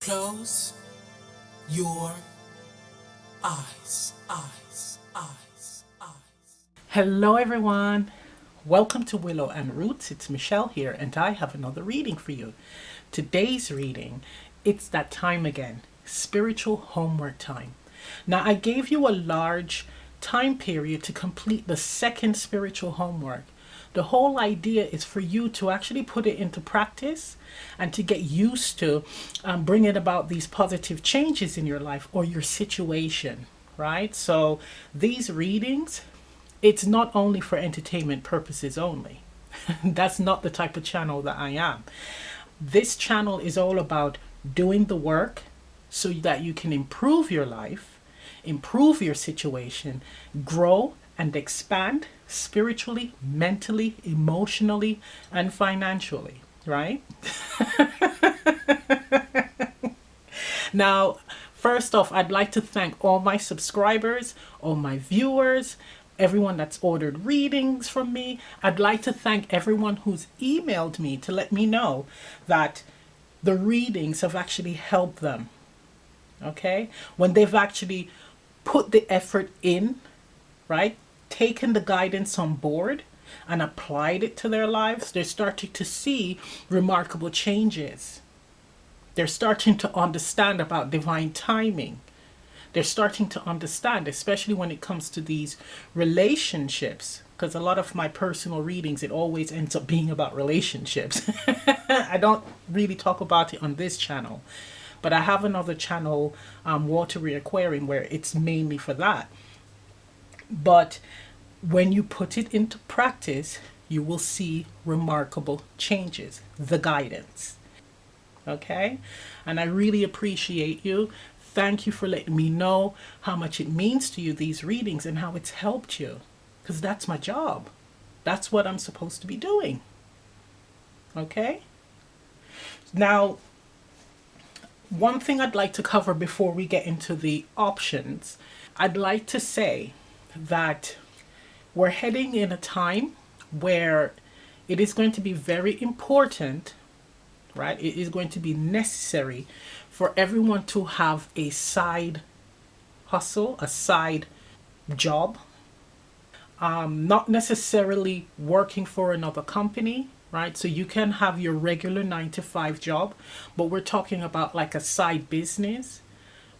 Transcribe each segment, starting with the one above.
Close your eyes, eyes, eyes, eyes. Hello everyone. Welcome to Willow and Roots. It's Michelle here and I have another reading for you. Today's reading, it's that time again, spiritual homework time. Now I gave you a large time period to complete the second spiritual homework. The whole idea is for you to actually put it into practice and to get used to bringing about these positive changes in your life or your situation, right? So these readings, it's not only for entertainment purposes only. That's not the type of channel that I am. This channel is all about doing the work so that you can improve your life, improve your situation, grow and expand spiritually, mentally, emotionally, and financially, right? Now, first off, I'd like to thank all my subscribers, all my viewers, everyone that's ordered readings from me. I'd like to thank everyone who's emailed me to let me know that the readings have actually helped them. Okay? When they've actually put the effort in, right? Taken the guidance on board and applied it to their lives, they're starting to see remarkable changes. They're starting to understand about divine timing. They're starting to understand, especially when it comes to these relationships, because a lot of my personal readings, it always ends up being about relationships. I don't really talk about it on this channel, but I have another channel, Watery Aquarium, where it's mainly for that. But when you put it into practice, you will see remarkable changes, the guidance. Okay? And I really appreciate you. Thank you for letting me know how much it means to you, these readings, and how it's helped you. Because that's my job. That's what I'm supposed to be doing. Okay? Now, one thing I'd like to cover before we get into the options, I'd like to say that we're heading in a time where it is going to be very important, right? It is going to be necessary for everyone to have a side hustle, a side job, not necessarily working for another company, right? So you can have your regular 9-to-5 job, but we're talking about like a side business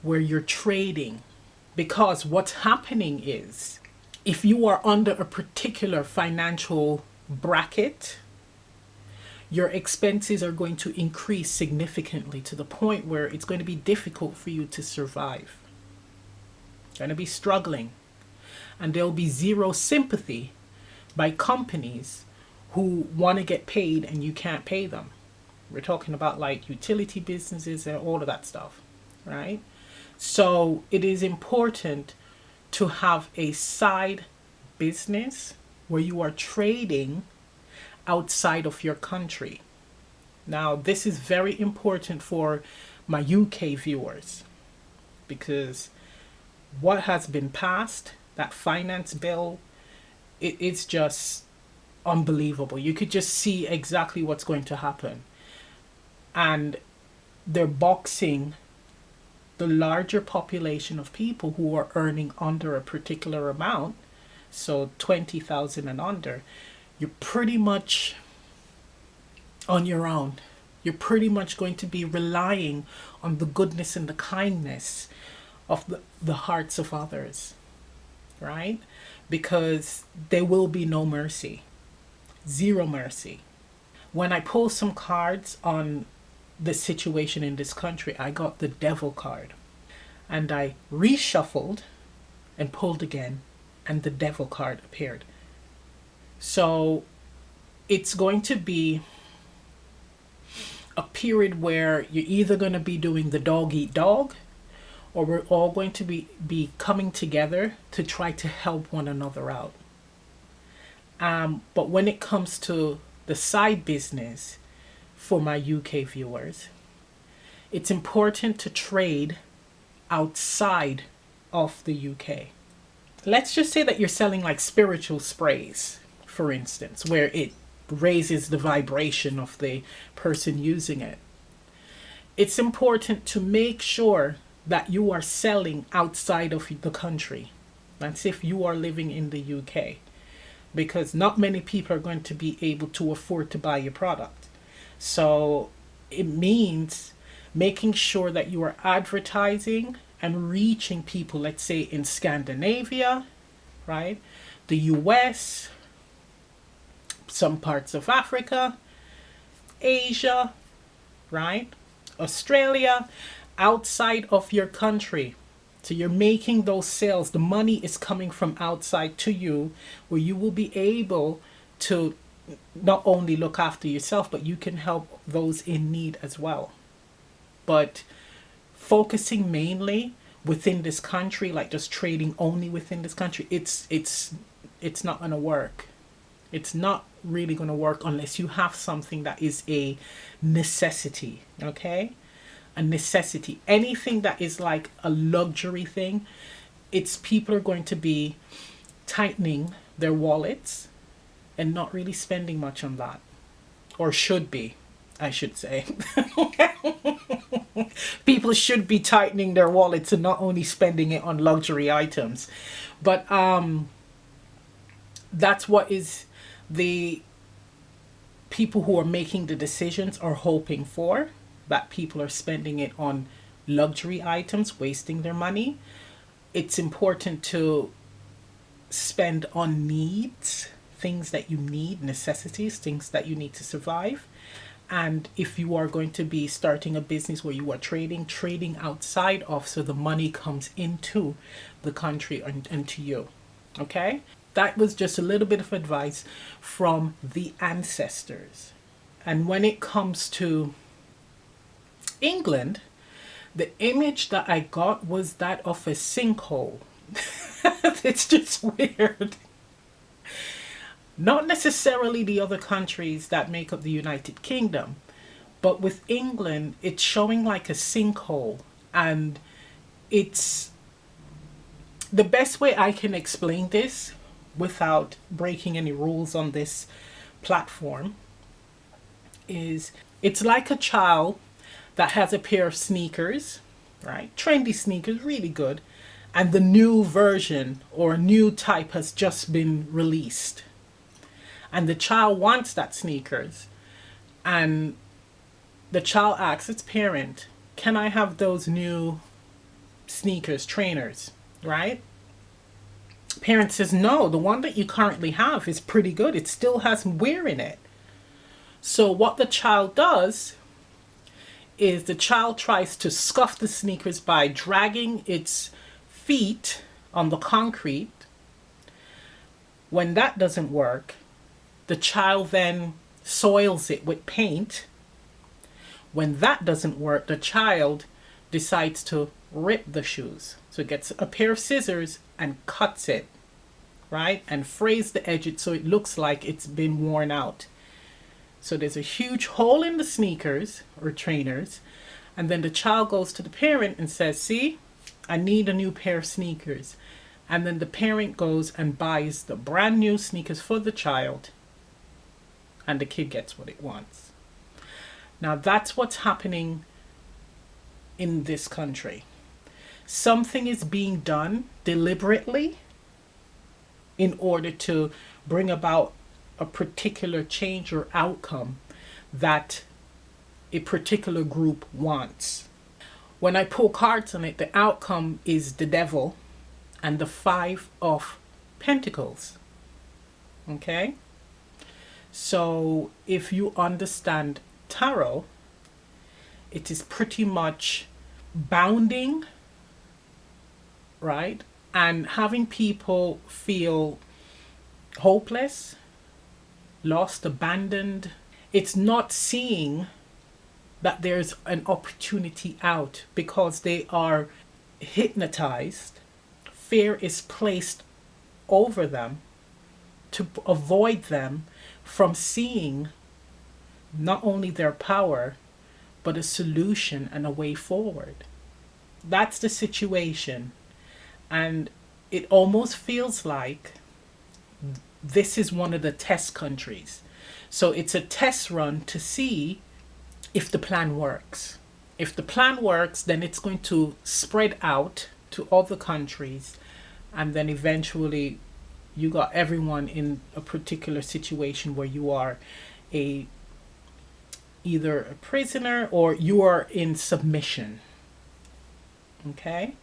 where you're trading. Because what's happening is, if you are under a particular financial bracket, your expenses are going to increase significantly to the point where it's going to be difficult for you to survive. You're going to be struggling. And there'll be zero sympathy by companies who want to get paid and you can't pay them. We're talking about like utility businesses and all of that stuff, right? So it is important to have a side business where you are trading outside of your country. Now, this is very important for my UK viewers because what has been passed, that finance bill, it's just unbelievable. You could just see exactly what's going to happen. And they're boxing the larger population of people who are earning under a particular amount, so 20,000 and under, you're pretty much on your own. You're pretty much going to be relying on the goodness and the kindness of the hearts of others, right? Because there will be no mercy, zero mercy. When I pull some cards on the situation in this country, I got the devil card and I reshuffled and pulled again and the devil card appeared. So it's going to be a period where you're either going to be doing the dog eat dog, or we're all going to be coming together to try to help one another out. But when it comes to the side business, for my UK viewers, it's important to trade outside of the UK. Let's just say that you're selling like spiritual sprays, for instance, where it raises the vibration of the person using it. it's important to make sure that you are selling outside of the country. That's if you are living in the UK, because not many people are going to be able to afford to buy your product. So it means making sure that you are advertising and reaching people, let's say in Scandinavia, right? The US, some parts of Africa, Asia, right? Australia, outside of your country. So you're making those sales. The money is coming from outside to you, where you will be able to not only look after yourself, but you can help those in need as well. But focusing mainly within this country, like just trading only within this country, it's not gonna work. It's not really gonna work unless you have something that is a necessity, okay? A necessity. Anything that is like a luxury thing, it's people are going to be tightening their wallets and not really spending much on that. Or should be, I should say. People should be tightening their wallets and not only spending it on luxury items. But that's what is the people who are making the decisions are hoping for, that people are spending it on luxury items, wasting their money. It's important to spend on needs, things that you need, necessities, things that you need to survive. And if you are going to be starting a business where you are trading outside of, so the money comes into the country and to you. Okay? That was just a little bit of advice from the ancestors. And when it comes to England, the image that I got was that of a sinkhole. It's just weird. Not necessarily the other countries that make up the United Kingdom, but with England, it's showing like a sinkhole. And it's the best way I can explain this without breaking any rules on this platform is it's like a child that has a pair of sneakers, right? Trendy sneakers, really good. And the new version or new type has just been released. And the child wants that sneakers. And the child asks its parent, can I have those new sneakers, trainers, right? Parent says, no, the one that you currently have is pretty good. It still has wear in it. So what the child does is the child tries to scuff the sneakers by dragging its feet on the concrete. When that doesn't work, the child then soils it with paint. When that doesn't work, the child decides to rip the shoes. So it gets a pair of scissors and cuts it, right? And frays the edges so it looks like it's been worn out. So there's a huge hole in the sneakers or trainers. And then the child goes to the parent and says, see, I need a new pair of sneakers. And then the parent goes and buys the brand new sneakers for the child. And the kid gets what it wants. Now that's what's happening in this country. Something is being done deliberately in order to bring about a particular change or outcome that a particular group wants. When I pull cards on it, the outcome is the devil and the 5 of Pentacles. Okay? So if you understand tarot, it is pretty much bounding, right? And having people feel hopeless, lost, abandoned. It's not seeing that there's an opportunity out because they are hypnotized. Fear is placed over them to avoid them from seeing not only their power, but a solution and a way forward. That's the situation. And it almost feels like this is one of the test countries. So it's a test run to see if the plan works. If the plan works, then it's going to spread out to other countries, and then eventually you got everyone in a particular situation where you are a either a prisoner or you are in submission. Okay?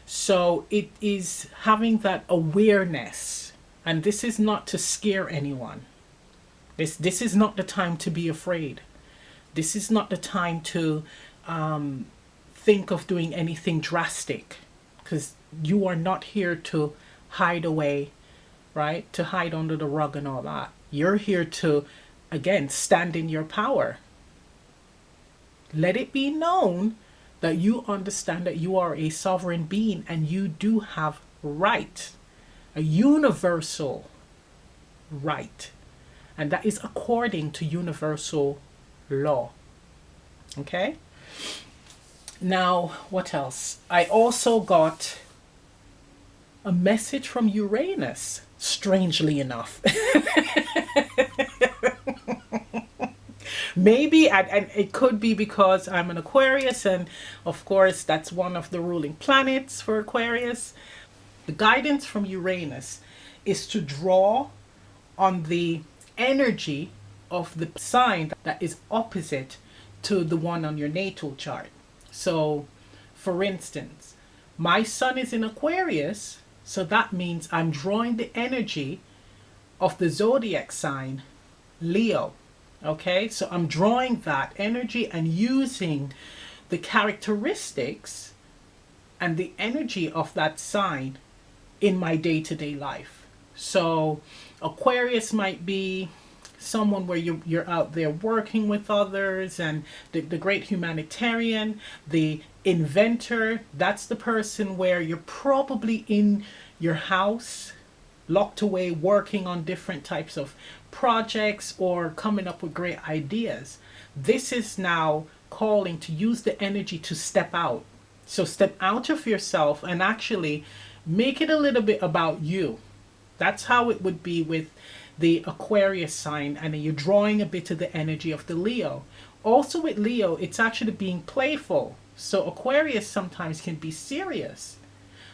So it is having that awareness, and this is not to scare anyone. This is not the time to be afraid. This is not the time to think of doing anything drastic, because you are not here to hide away, right? To hide under the rug and all that. You're here to, again, stand in your power. Let it be known that you understand that you are a sovereign being and you do have right, a universal right. And that is according to universal law. Okay? Now, what else? I also got a message from Uranus, strangely enough. Maybe, and it could be because I'm an Aquarius, and of course that's one of the ruling planets for Aquarius. The guidance from Uranus is to draw on the energy of the sign that is opposite to the one on your natal chart. So, for instance, my sun is in Aquarius, so that means I'm drawing the energy of the zodiac sign Leo. Okay, so I'm drawing that energy and using the characteristics and the energy of that sign in my day-to-day life. So Aquarius might be someone where you're out there working with others, and the great humanitarian, the inventor, that's the person where you're probably in your house, locked away, working on different types of projects or coming up with great ideas. This is now calling to use the energy to step out. So step out of yourself and actually make it a little bit about you. That's how it would be with the Aquarius sign, and then you're drawing a bit of the energy of the Leo. Also with Leo, it's actually being playful. So Aquarius sometimes can be serious.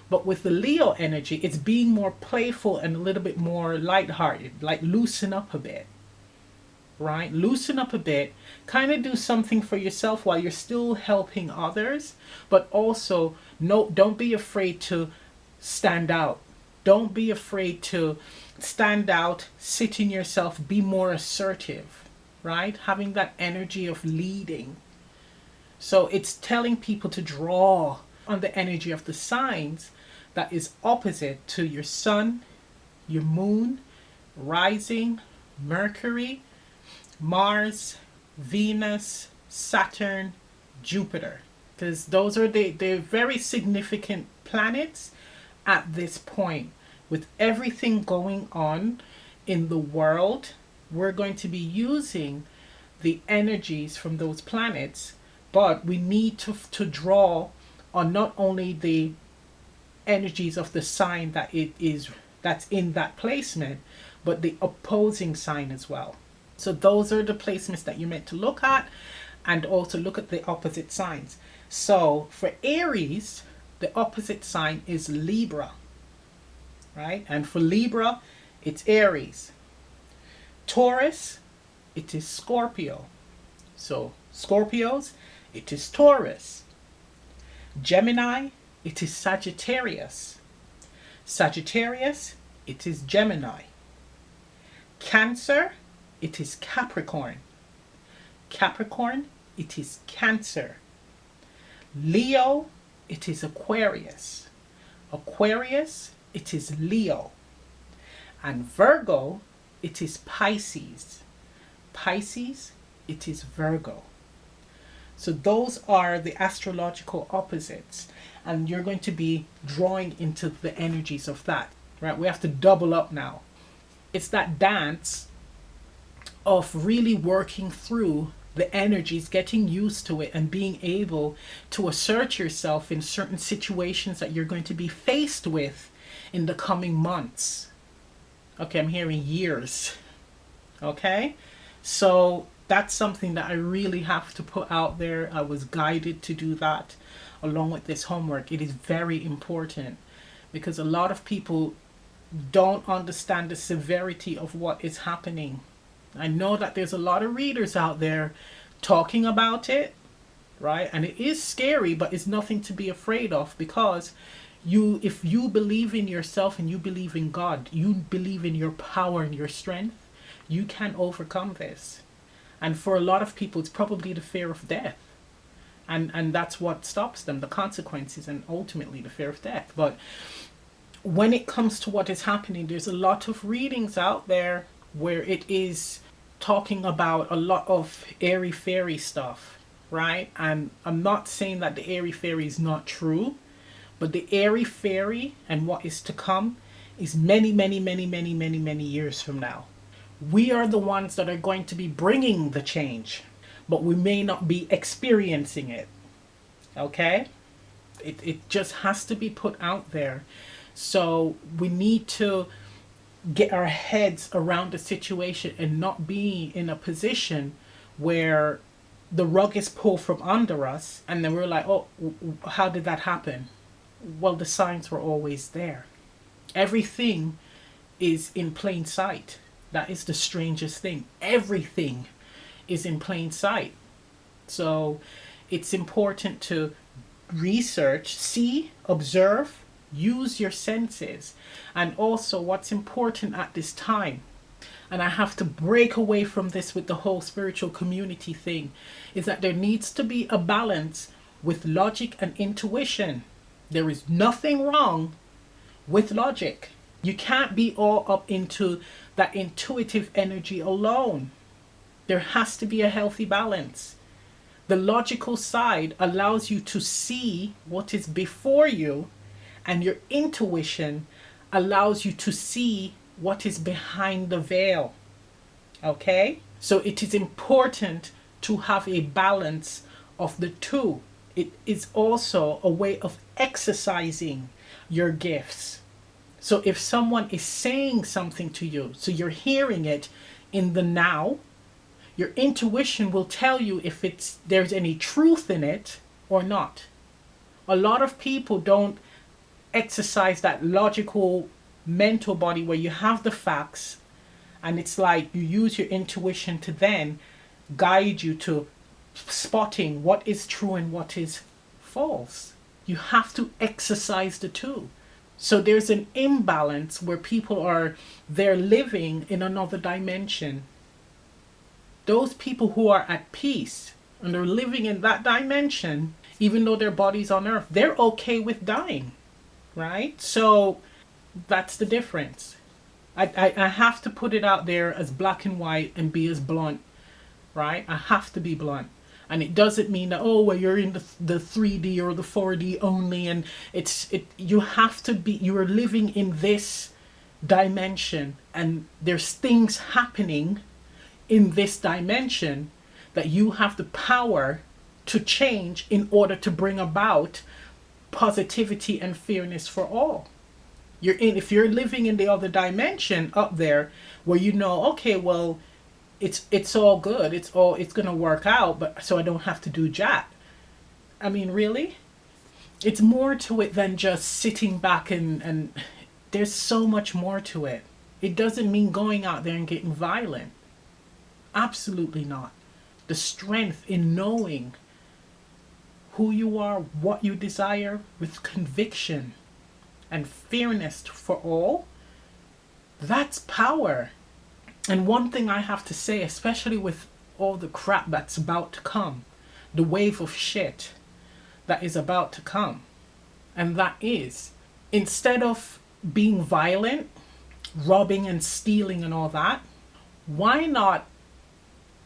But with the Leo energy, it's being more playful and a little bit more lighthearted, like loosen up a bit, right? Loosen up a bit, kind of do something for yourself while you're still helping others, but also don't be afraid to stand out. Don't be afraid to stand out, sit in yourself, be more assertive, right? Having that energy of leading. So it's telling people to draw on the energy of the signs that is opposite to your sun, your moon, rising, Mercury, Mars, Venus, Saturn, Jupiter. Because those are the very significant planets at this point. With everything going on in the world, we're going to be using the energies from those planets, but we need to draw on not only the energies of the sign that's in that placement, but the opposing sign as well. So those are the placements that you're meant to look at, and also look at the opposite signs. So for Aries, the opposite sign is Libra, right? And for Libra, it's Aries. Taurus, it is Scorpio. So Scorpios, it is Taurus. Gemini, it is Sagittarius. Sagittarius, it is Gemini. Cancer, it is Capricorn. Capricorn, it is Cancer. Leo, it is Aquarius. Aquarius, it is Leo. And Virgo, it is Pisces. Pisces, it is Virgo. So those are the astrological opposites, and you're going to be drawing into the energies of that, right? We have to double up now. It's that dance of really working through the energies, getting used to it, and being able to assert yourself in certain situations that you're going to be faced with in the coming months. Okay, I'm hearing years. Okay, so That's something that I really have to put out there. I was guided to do that along with this homework. It is very important because a lot of people don't understand the severity of what is happening. I know that there's a lot of readers out there talking about it, right? And it is scary, but it's nothing to be afraid of, because if you believe in yourself and you believe in God, you believe in your power and your strength, you can overcome this. And for a lot of people, it's probably the fear of death. And that's what stops them, the consequences, and ultimately the fear of death. But when it comes to what is happening, there's a lot of readings out there where it is talking about a lot of airy fairy stuff, right? And I'm not saying that the airy fairy is not true, but the airy fairy and what is to come is many, many, many, many, many, many years from now. We are the ones that are going to be bringing the change, but we may not be experiencing it. Okay? It just has to be put out there. So we need to get our heads around the situation and not be in a position where the rug is pulled from under us and then we're like, oh, how did that happen? Well, the signs were always there. Everything is in plain sight. That is the strangest thing. Everything is in plain sight. So it's important to research, see, observe, use your senses. And also what's important at this time, and I have to break away from this with the whole spiritual community thing, is that there needs to be a balance with logic and intuition. There is nothing wrong with logic. You can't be all up into that intuitive energy alone. There has to be a healthy balance. The logical side allows you to see what is before you, and your intuition allows you to see what is behind the veil. Okay? So it is important to have a balance of the two. It is also a way of exercising your gifts. So if someone is saying something to you, so you're hearing it in the now, your intuition will tell you if there's any truth in it or not. A lot of people don't exercise that logical mental body where you have the facts, and it's like you use your intuition to then guide you to spotting what is true and what is false. You have to exercise the two. So there's an imbalance where they're living in another dimension. Those people who are at peace and they're living in that dimension, even though their body's on earth, they're okay with dying, right? So that's the difference. I have to put it out there as black and white and be as blunt, right? I have to be blunt. And it doesn't mean that, oh, well, you're in the 3D or the 4D only, and you have to be, you are living in this dimension, and there's things happening in this dimension that you have the power to change in order to bring about positivity and fairness for all. If you're living in the other dimension up there where you know, okay, well, it's all good, it's gonna work out, but so I don't have to do jack. I mean, really? It's more to it than just sitting back and there's so much more to it. It doesn't mean going out there and getting violent. Absolutely not. The strength in knowing who you are, what you desire, with conviction and fairness for all, that's power. And one thing I have to say, especially with all the crap that's about to come, the wave of shit that is about to come, and that is, instead of being violent, robbing and stealing and all that, why not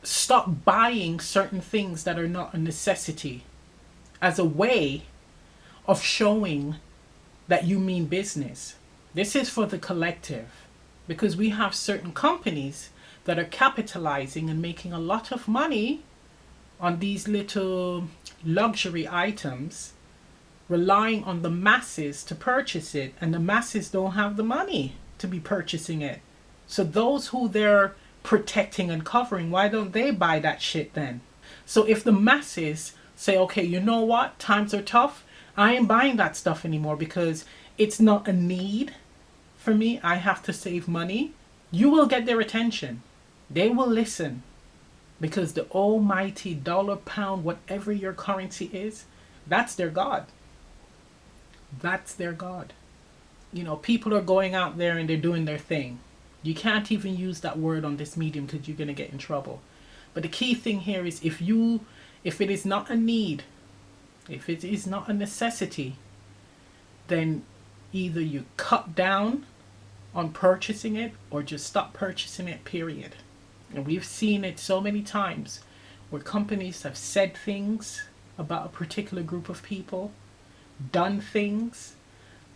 stop buying certain things that are not a necessity as a way of showing that you mean business? This is for the collective, because we have certain companies that are capitalizing and making a lot of money on these little luxury items, relying on the masses to purchase it, and the masses don't have the money to be purchasing it. So those who they're protecting and covering, why don't they buy that shit then? So if the masses say, okay, you know what, times are tough, I ain't buying that stuff anymore because it's not a need for me, I have to save money, you will get their attention. They will listen because the almighty dollar, pound, whatever your currency is, that's their God. That's their God. You know, people are going out there and they're doing their thing. You can't even use that word on this medium because you're going to get in trouble. But the key thing here is if it is not a need, if it is not a necessity, then either you cut down on purchasing it or just stop purchasing it, period. And we've seen it so many times where companies have said things about a particular group of people, done things,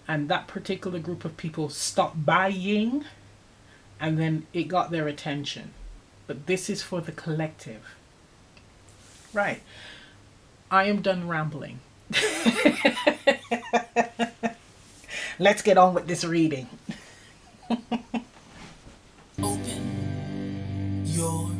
and that particular group of people stopped buying, and then it got their attention. But this is for the collective. Right. I am done rambling. Let's get on with this reading. Open your